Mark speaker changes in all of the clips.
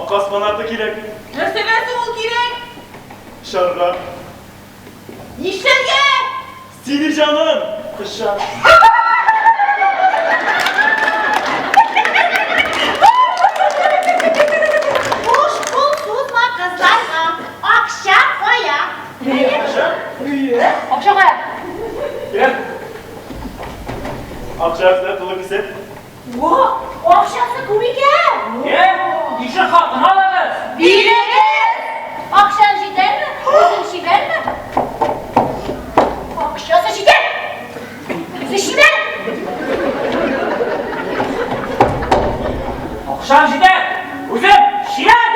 Speaker 1: Akasmanatı kirek.
Speaker 2: Ne seversin o kirek?
Speaker 1: Şarga.
Speaker 2: İşlerge!
Speaker 1: Seni canım. Kışa.
Speaker 2: Boş bulsuzma kızlarla akşam koya.
Speaker 1: Akşam.
Speaker 2: Akşam koya.
Speaker 1: Gel. Akşam size dolu kısır.
Speaker 2: Bu akşamsı komik ya.
Speaker 3: İşe kalkın halanız.
Speaker 2: Biliriz. Akşam şider mi? Kızım şider mi? Akşamsı şider. Kızım şider.
Speaker 3: Akşam şide. Uzun. Şiren.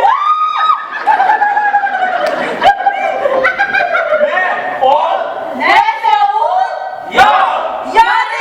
Speaker 3: Ne? O.
Speaker 2: Nerede o?
Speaker 3: Ya.
Speaker 2: Yani.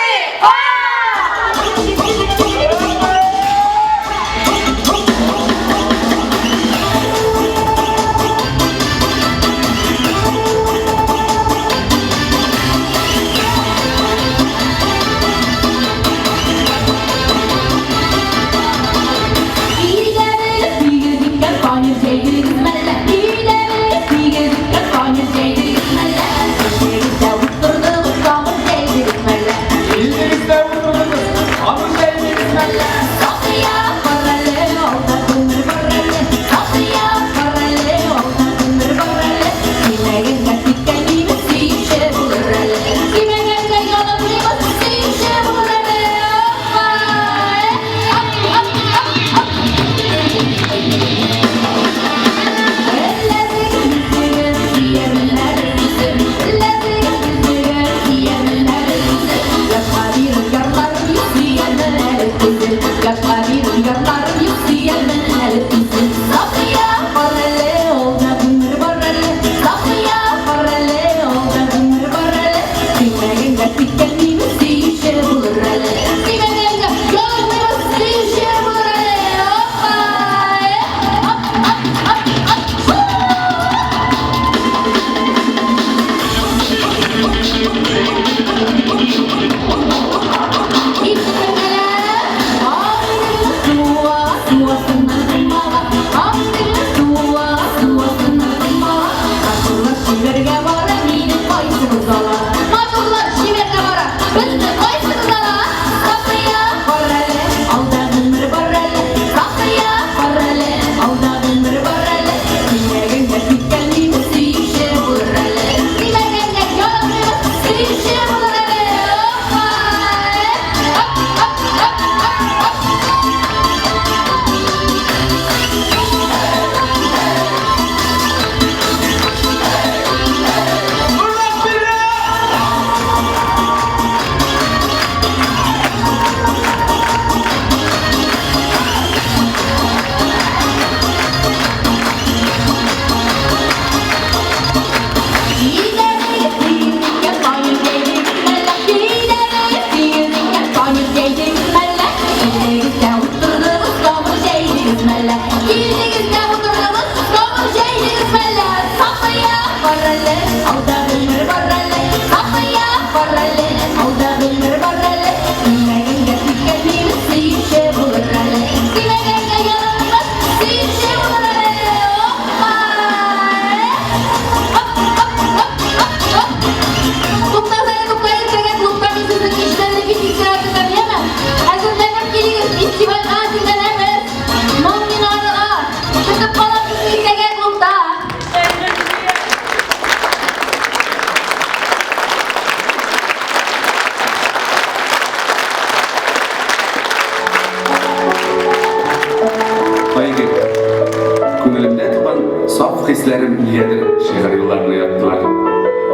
Speaker 4: hislerim iyidir, şiir yıllarını yattılar.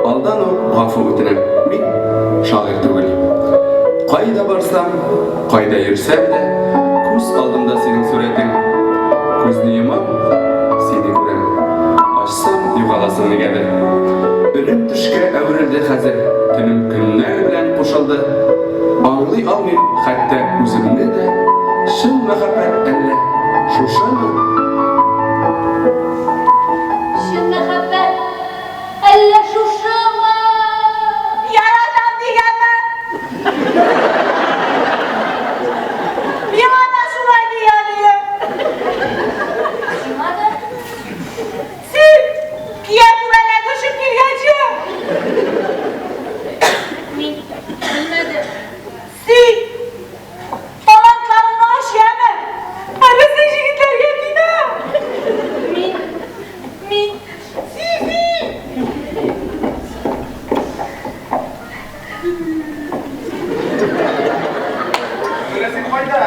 Speaker 4: Aldan o gafı ötünem, min şair tügül. Kayda barsam, kayda yürüsem de, kuz aldımda senin suretin. Kuzunu yemam, seni görem. Açsam yuvalasını gelir. Ölüm düşke evrildi hazır, tünüm günler bilen koşuldu. Anlay almayım hatta üzümde de, şın muhabbet elle, şuşa mı?
Speaker 2: Elle şuşama. Yaradan diyemem. Yana şuna diyemem.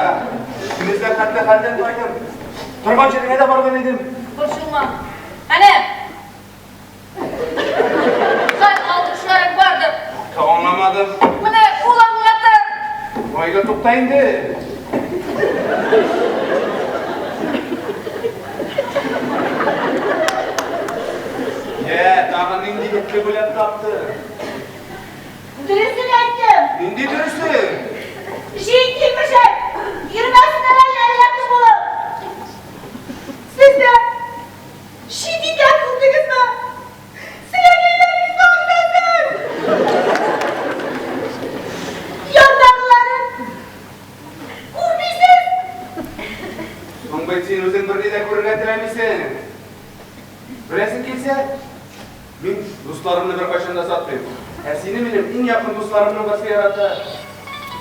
Speaker 4: ya. İkinizden katta halden koydum. Turban çeline de bargan edim.
Speaker 2: Koşulma. Hani? Sen alkışlarak vardır.
Speaker 4: Tamamlamadım.
Speaker 2: Bu ne? Ulanmadır.
Speaker 4: Vayla toptayın de. Ye, dağın indi gitti bile taptı.
Speaker 2: Dürüstün ettim.
Speaker 4: İndi dürüstü.
Speaker 2: Şey girmişim. Girmezsin hemen yapmış bulun. Siz de şimdiden buldunuz mu? Silemeleriniz olmasın. Yollarların kurbisiz.
Speaker 4: Son bayçın özün bir de kuruna dilemişsin. Bilesin kimse? Ben dostlarımla bir başında satmayayım. Seni benim en yakın dostlarımın başı yarattı.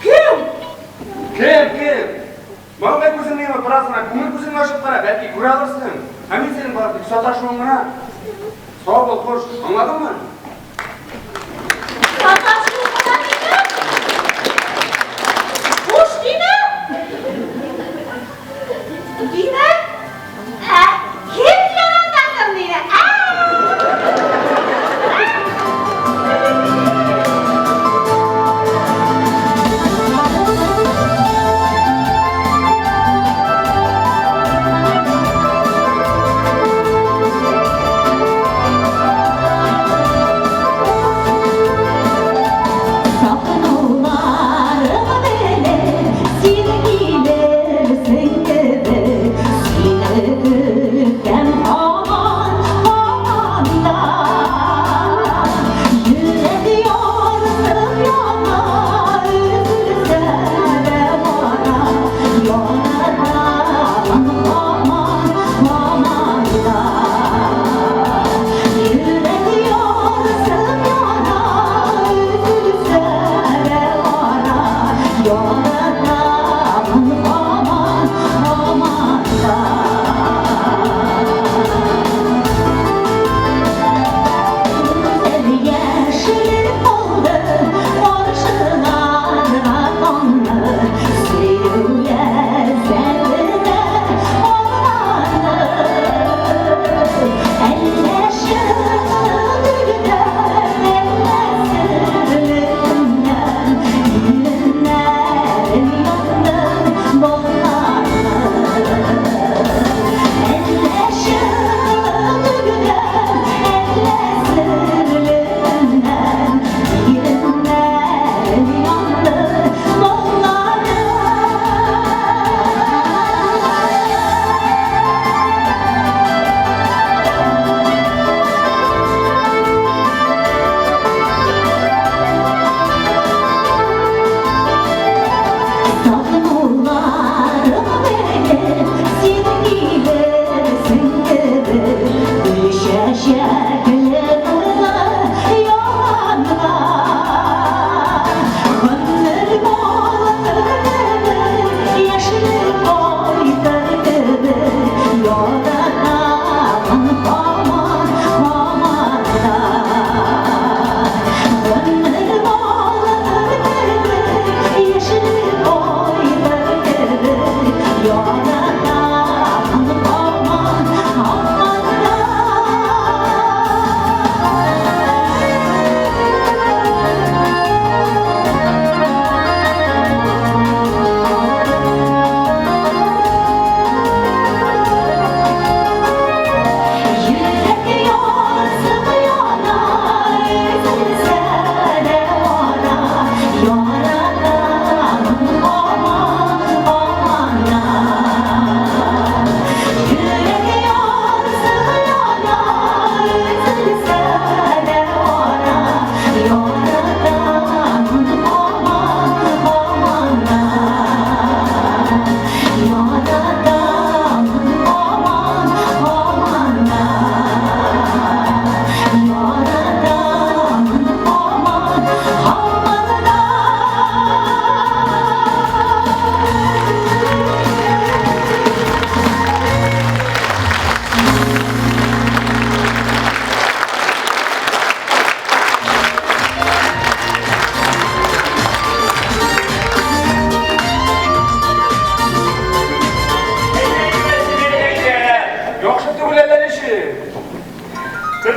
Speaker 2: Kim?
Speaker 4: Kim? Bana ben kuzun neyime parasına, kumur kuzun aşıklara belki kuru alırsın. Hemen senin parası sataşmamına. Sağ ol, hoş. Anladın mı?
Speaker 2: Sataşlığına gidiyor. Hoş değil mi? Değil mi? Ha? Kim yanındasın değil mi?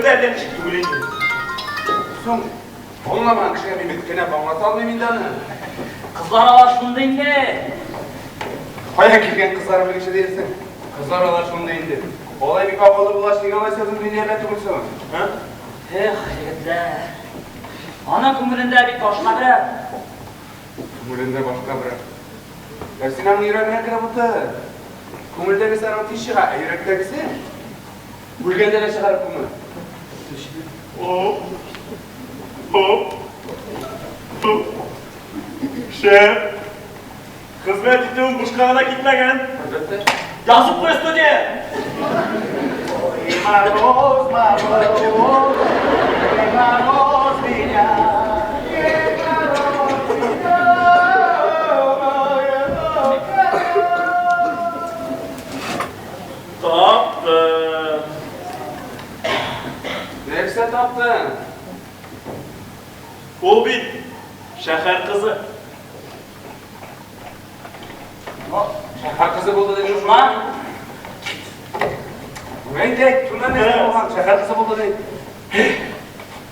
Speaker 1: derden çıktı Gül'ün.
Speaker 4: So'ng olmaman kishiga men bitkina bog'lata olmayman-da.
Speaker 3: Kızlar var şundaydı.
Speaker 4: Qayerga kelgan qizlar bilishni deysan? Qizlar olar shunday endi. Olay bir kapalı bulaştığı olaysa dünyada turursan.
Speaker 1: Ha?
Speaker 3: Yigitlar. Ana ko'nglida bir toshqa biri.
Speaker 4: Ko'nglingda boshqa biri. Sinamning yuragiga kirib o'tir. Ko'ngildagi saron tishig'a, yurakdagisi o'lganda chiqarib qo'yma.
Speaker 1: Hop. Hop. Hop. Şef. Hizmet ettiğim kuşkağına gitmegen.
Speaker 4: Albatta.
Speaker 1: Yazıp koysun diye. Maroz, maroz, maroz меня. Taptım.
Speaker 4: Neyse taptın.
Speaker 1: O bir şeker kızı.
Speaker 4: Şahar kızı buldu dedi.
Speaker 3: Lan.
Speaker 4: Ben tek, şundan ne olgan? Şahar kızı buldu dedi.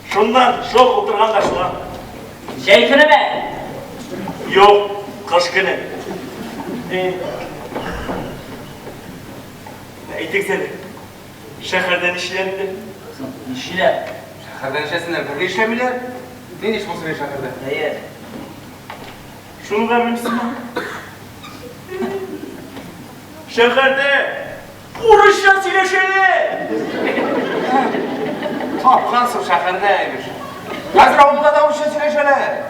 Speaker 1: Şundan şok oturgan kaşılan.
Speaker 3: Şeykini mi?
Speaker 1: Yok, kaşkını. Ne ettik seni? Şekerden işlerinde.
Speaker 3: İşiyle.
Speaker 4: Şahardan işesinler, birge işlemiyorlar. Ne iş bulsun şahırda?
Speaker 3: Hayır.
Speaker 1: Şunu verir misin lan? Şekerde vuruş yasıyla şöyle.
Speaker 4: Tapkansın şahırdaymış. Hazır olduda da uşasıyla şöyle.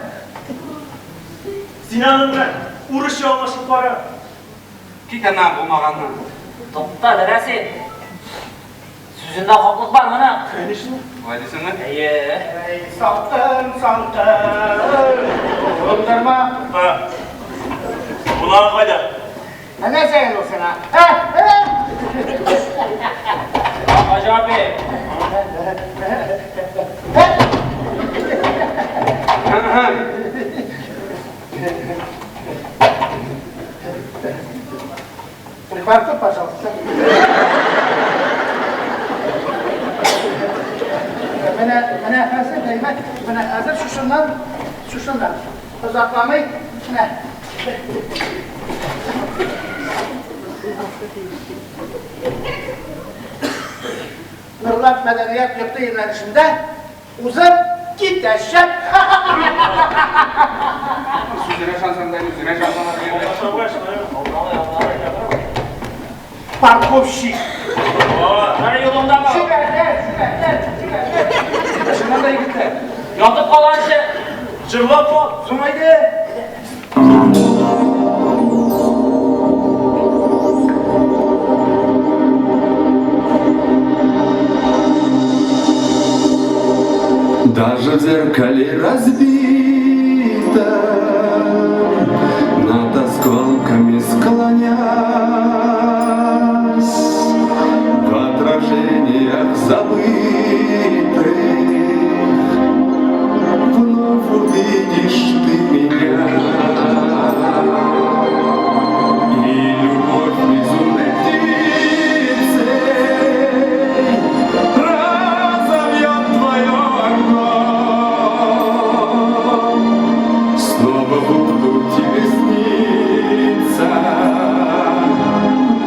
Speaker 1: Sinan'ım ben. Vuruş yalmaşı para.
Speaker 4: Kitandan bulmağandan.
Speaker 3: Topta neresi? Sözünde haklılık var mı ana?
Speaker 1: Enişte.
Speaker 4: Vay desin lan.
Speaker 3: Hayır.
Speaker 1: Saltım saltım. Öptürme. Ha. Ulan kayda.
Speaker 5: Ne söylüyorsun ha?
Speaker 3: Hacı abi.
Speaker 5: Прихватил, пожалуйста. Bana hazır kıymet, bana hazır şu şundan. Uzaklamayı, ne? Nurlat Medeniyet Yurdu ilerişinde uzun git eşek.
Speaker 4: Süzüne şansandayım, yüzüne şansandayım.
Speaker 1: Başla başla.
Speaker 5: Parkovşik.
Speaker 3: Nerede yolunda mı?
Speaker 5: Şükerler.
Speaker 4: Başından da yıkıttı.
Speaker 3: Yatıp kalan şey.
Speaker 1: Cırlak ol.
Speaker 4: Zumaydı.
Speaker 6: Даже в зеркале разбито, над осколками склонясь, в отражениях забытых вновь увидишь ты меня. И любовь безумной птицей разовьет твое окно. Снова буду тебе сниться,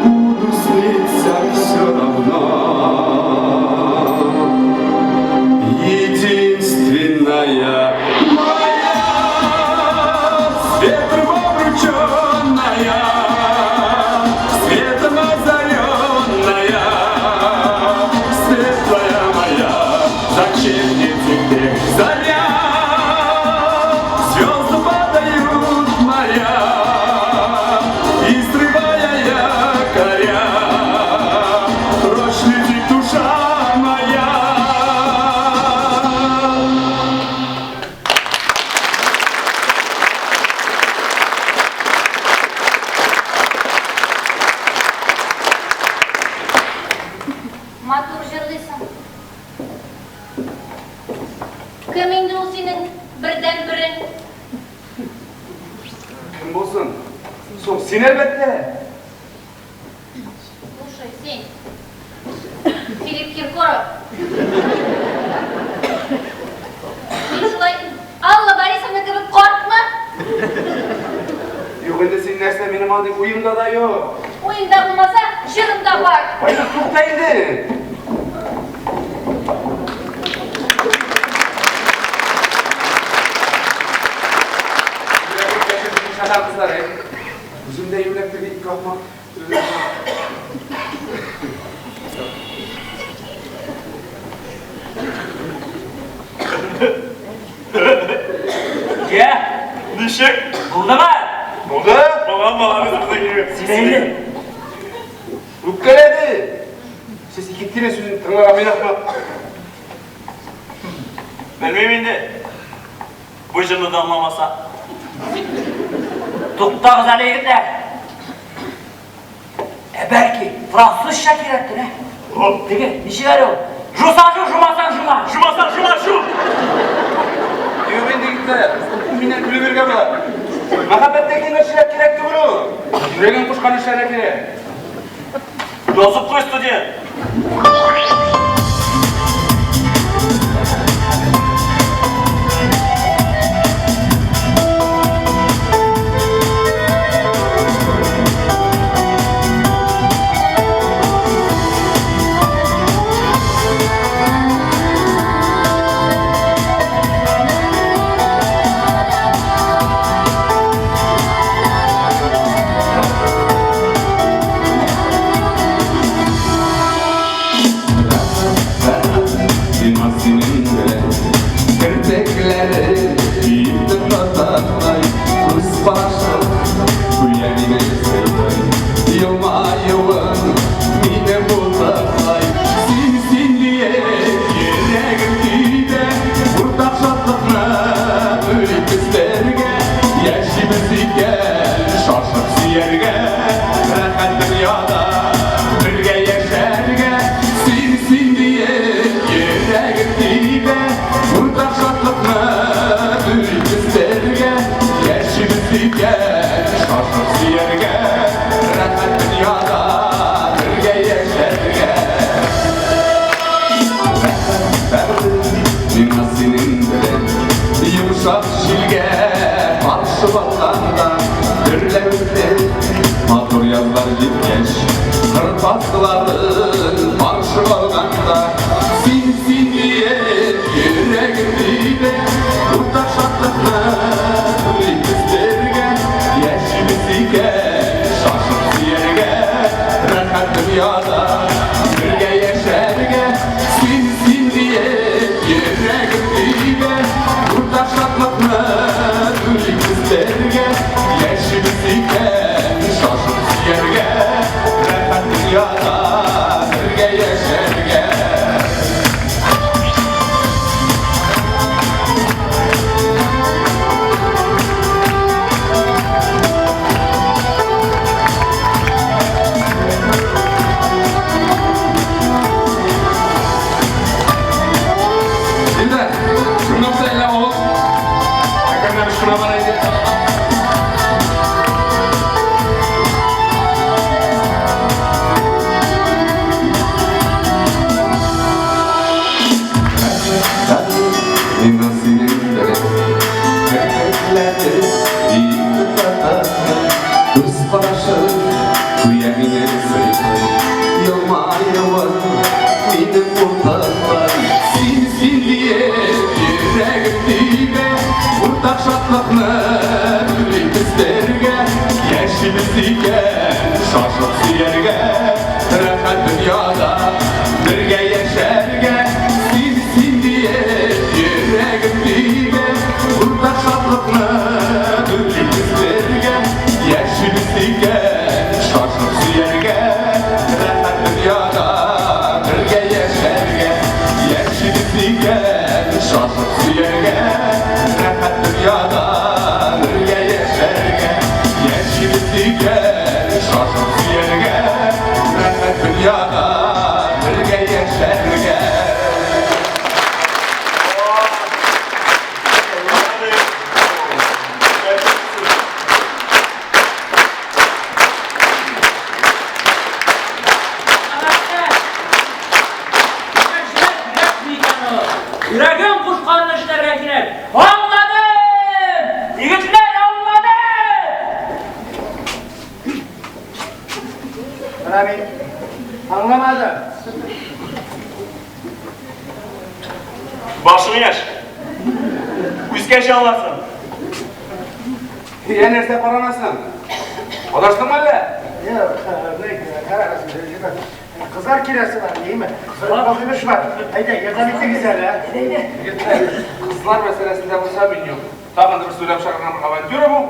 Speaker 6: буду сниться все равно. Единственная моя, ветром обрученная, светом озаренная, светлая моя, зачем мне теперь заря? Звезды падают моря, и срывая якоря, прочь летит душа моя.
Speaker 2: Матур жырлыйсың. Кім енді ол сенің бірден бірін?
Speaker 4: Kim bulsun? Soğuk sin elbette.
Speaker 2: Слушай, сен. Филипп Киркоров.
Speaker 4: nerse benim adı uyumda da yok.
Speaker 2: Oyunda bulmasa şırımda var.
Speaker 4: Hayır, tuktaydı. Şaka kızlar ey. Bizim de yürek bir kalkma.
Speaker 3: Gel.
Speaker 1: Düşük.
Speaker 3: Burada mı?
Speaker 1: Burada. Babam bana bize giriyor.
Speaker 3: Sileyli.
Speaker 4: Ukkaledi. Siz iki tane sözün tırnağa yapma.
Speaker 1: Bilmeyeyim indi. Bu jıllıdan anlamasa.
Speaker 3: Tukta güzel yigitler. Belki Fransızca kerektir he.
Speaker 1: Hop.
Speaker 3: Peki, nişi veriyor? Jusan şu, jumasan juma.
Speaker 1: Şumasan şuma şu.
Speaker 4: Diyor ben de gittiler. Minen külü bir kapılar. Muhabbetteki neşirek gerekti bunu. Yüreğin kuşkan işlerine gerek.
Speaker 1: Dozup koy stüdyo.
Speaker 4: Yumuşak şilge marşı balkanda Dürlevde Matur yazlar gitgeç Kırpasların marşı balkanda Sin sin diye yüreğim dibe Burada şartlıkla Rikizlerge Yeşimizike Şaşırt yerge Rahat dünyada Birge yeşerge Sin sin diye yüreğim dibe Burada şartlıkla Rikizlerge Yeşimizike Şaşırt yerge Rahat dünyada Birge yeşerge Şimdi, şunu söyle oğlum. Hakkında bir şuna bana edin. Şaşırt yerge, rahat dünyada birge yeşerge, sin diye yüreğim dibe, burada şartlıkla bizlerge, yeşilizlige, şaşırt yerge, rahat dünyada birge yeşerge, yeşilizlige, şaşırt yerge, rahat dünyada birge yeşerge, yeşilizlige. Şaşırt yerge, rahat dünyada birge yeşerge.
Speaker 3: Yüreğim kuşkanlı işlerine anladım! Yigitler anladım!
Speaker 5: Rami, anlamadım.
Speaker 1: Başını yaş. Üskeş anlasın.
Speaker 4: Ya nerede paranasın? Odaştın mı öyle?
Speaker 5: Yok, kızlar kirası var değil mi? Bakıyormuş var. Haydi yaka bitti güzel ha.
Speaker 4: Kızlar meselesinde bu sabin yok. Tamamdır söylem şarkına kavan diyor mu?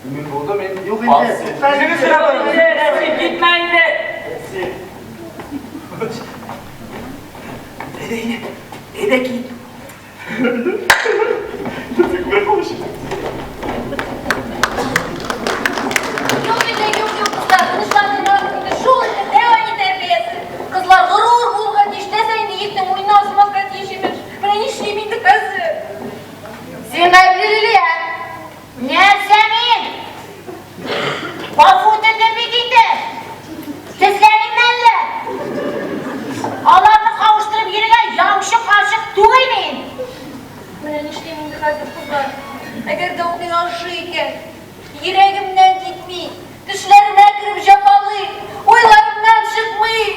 Speaker 4: Gün buldu ben.
Speaker 5: Yok
Speaker 4: Al.
Speaker 5: inte.
Speaker 4: Seni sıralarım.
Speaker 3: Resim gitmeyin de.
Speaker 1: Teşekkürler konuşayım.
Speaker 2: Yok bile yok kızlar. Kılıçlandırma şu devamlı terbiyesi. Kızlar gurur bulgan işte sen yiğittin oynasmak kardeşimiz. Ben işlemiydi kızı. Sen evliliği ya. Ne senin? Bafut edemediydi. Seslerinle. Allah'ını kavuşturup yerine yamşık aşık duymayın. Ben işlemiydi kızlar. Eğer de okuyan şu iken yüreğimden gitmeyin. Düşlerime girip japalı, oylarımdan çıkmayın.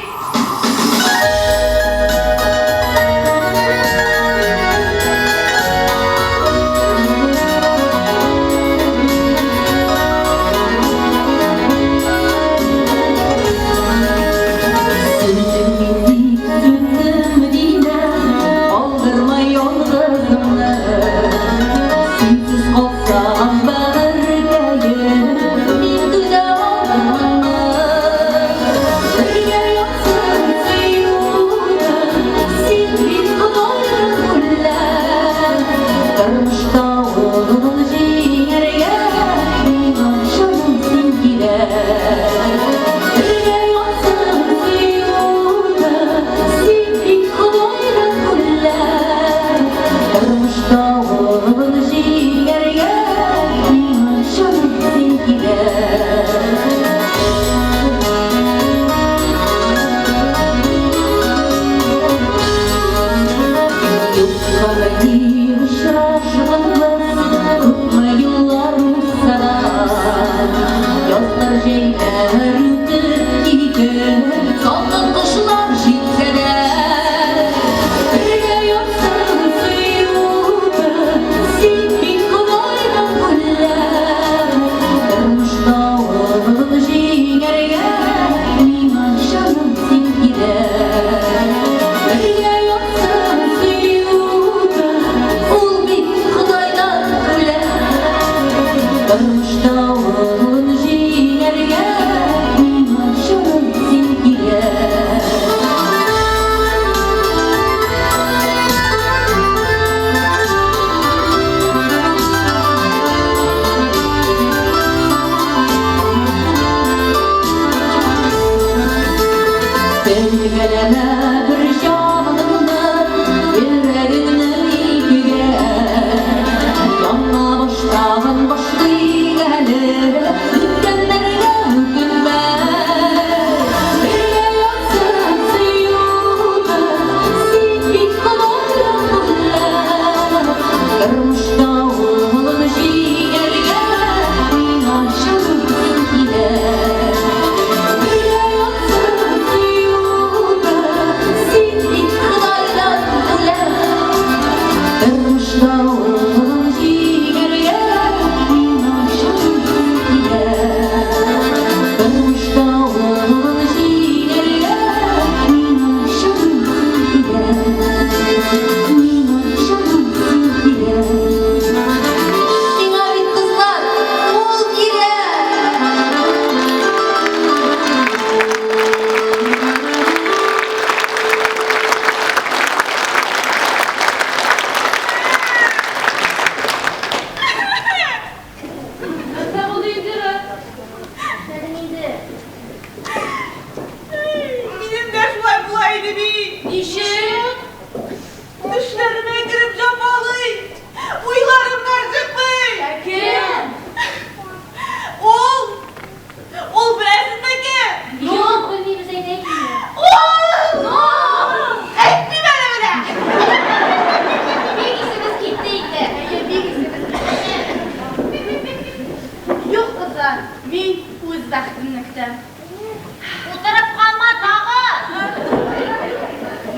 Speaker 2: Oturup kalma dağı.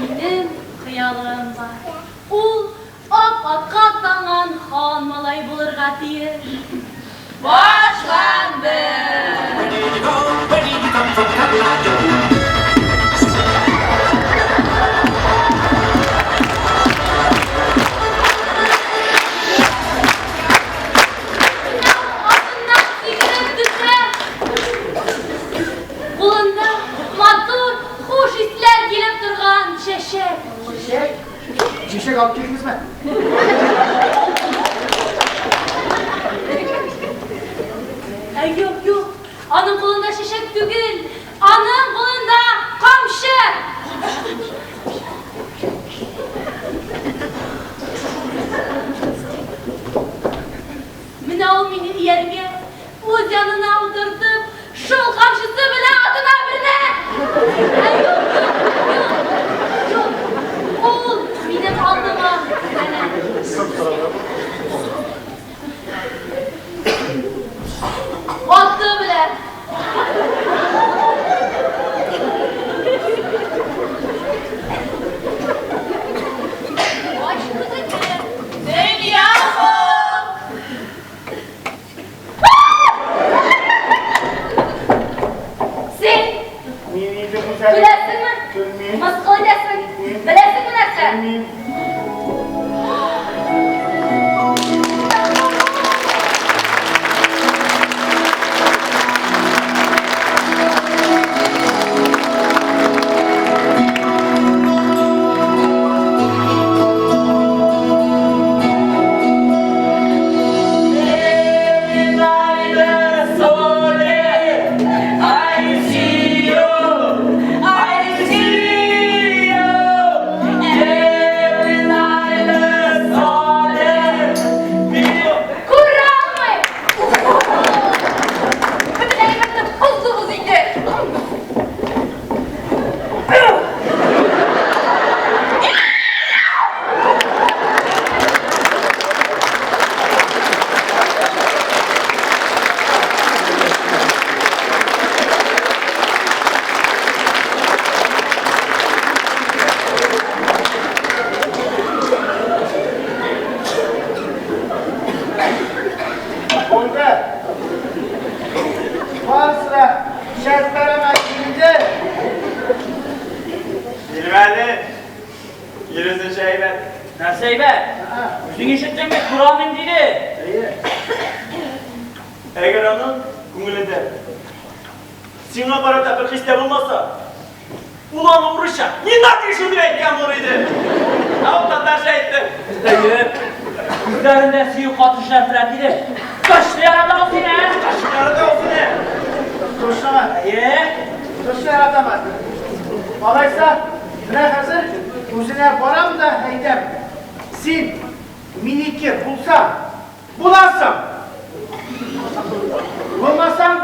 Speaker 2: Benim hıyalım var. Ул ap katlanan han malay bulurga tiyir. Başlandı. Kulunda matur, hoş hisler gelip durgan çeşek.
Speaker 5: Çiçek. Çiçek alıp girdiniz mi?
Speaker 2: Yok. Anın kolunda şişek dügül. Anın kolunda kamşı. Mine o mini yerine öz yanına oturtup şol kamşısı bile adına birine. Yok. Oğul benim aldıma. Attı bile. Baş kızı seni yavrum. Sen
Speaker 5: Miydi güzel.
Speaker 2: bilesin mi?
Speaker 5: Bilmeyeyim.
Speaker 2: Nasıl edesin? Bilesin mi nasıl?
Speaker 5: Bilmeyeyim.
Speaker 2: Kuralmayın. Bütün elimizde buzluğumuz indi.
Speaker 5: Orada. Bazı şartlara başlayınca
Speaker 1: Bilmeli. Yürüsün şeyber.
Speaker 3: Nasıl be? Yüzün işittin mi? Kur'an'ın dili.
Speaker 5: iyi.
Speaker 1: Eğer onun kumulede Sina barata bir histe bulmazsa ulan uğraşa. Yine düşün direkt oraydı. Avukta da şey etti.
Speaker 3: Dayı. Üzerinde suyu katışlar falan gidip. Kaçtı yaradan seni.
Speaker 1: Aşkları da olsun ne?
Speaker 5: Koşlama.
Speaker 3: Dayı.
Speaker 5: Koşlar atamaz. Alaysa ne hazır? Uzine varam da heydem. Sin minikir bulsam, bulansam. Bulmasam